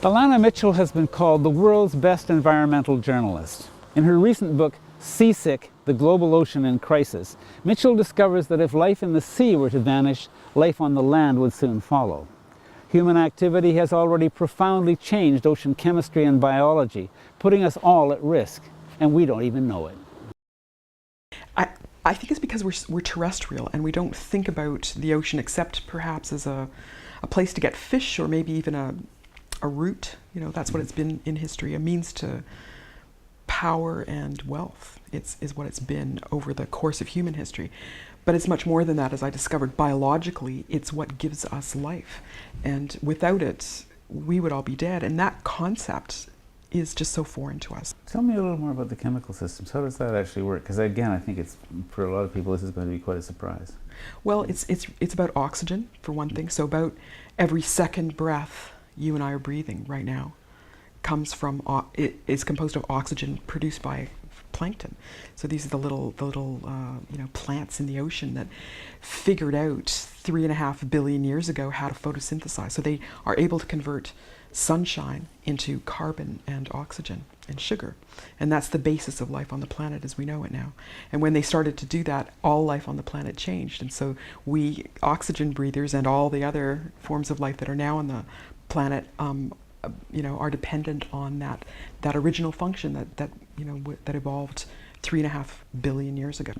Alanna Mitchell has been called the world's best environmental journalist. In her recent book, Seasick, The Global Ocean in Crisis, Mitchell discovers that if life in the sea were to vanish, life on the land would soon follow. Human activity has already profoundly changed ocean chemistry and biology, putting us all at risk, and we don't even know it. I think it's because we're terrestrial and we don't think about the ocean except perhaps as a place to get fish, or maybe even a route. You know, that's what it's been in history, a means to power and wealth. Is what it's been over the course of human history. But it's much more than that, as I discovered. Biologically, it's what gives us life. And without it, we would all be dead. And that concept is just so foreign to us. Tell me a little more about the chemical systems. How does that actually work? Because again, I think it's, for a lot of people, this is going to be quite a surprise. Well, it's about oxygen, for one thing. So about every second breath you and I are breathing right now comes from, it is composed of oxygen produced by plankton. So these are the little plants in the ocean that figured out 3.5 billion years ago how to photosynthesize. So they are able to convert sunshine into carbon and oxygen and sugar. And that's the basis of life on the planet as we know it now. And when they started to do that, all life on the planet changed. And so we, oxygen breathers, and all the other forms of life that are now on the planet, are dependent on that original function that evolved 3.5 billion years ago.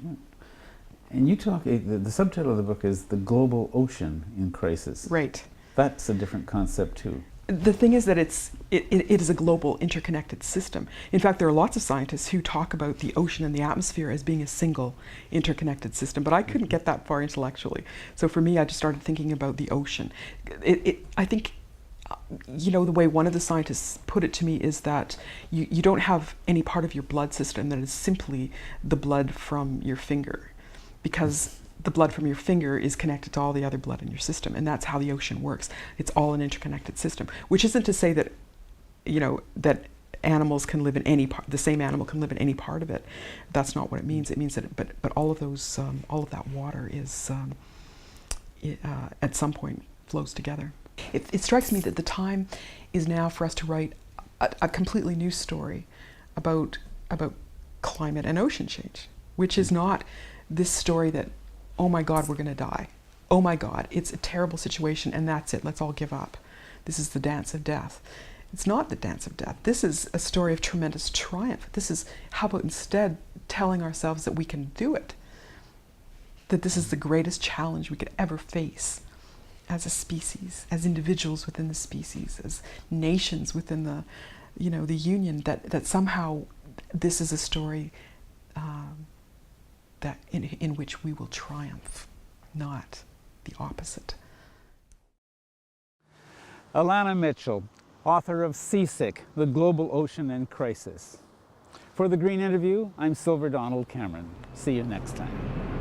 And you talk, the subtitle of the book is The Global Ocean in Crisis. Right. That's a different concept too. The thing is that it is a global interconnected system. In fact, there are lots of scientists who talk about the ocean and the atmosphere as being a single interconnected system, but I couldn't get that far intellectually. So for me, I just started thinking about the ocean. I think, the way one of the scientists put it to me is that you don't have any part of your blood system that is simply the blood from your finger, because the blood from your finger is connected to all the other blood in your system, and that's how the ocean works. It's all an interconnected system, which isn't to say that, that animals can live in any part, the same animal can live in any part of it. That's not what it means. It means that, but all of those, all of that water is, at some point flows together. It strikes me that the time is now for us to write a completely new story about climate and ocean change, which is not this story that, oh my God, we're going to die. Oh my God, it's a terrible situation and that's it, let's all give up. This is the dance of death. It's not the dance of death. This is a story of tremendous triumph. This is, how about instead telling ourselves that we can do it? That this is the greatest challenge we could ever face as a species, as individuals within the species, as nations within the, the union, that somehow this is a story that in which we will triumph, not the opposite. Alanna Mitchell, author of Seasick, The Global Ocean in Crisis. For The Green Interview, I'm Silver Donald Cameron. See you next time.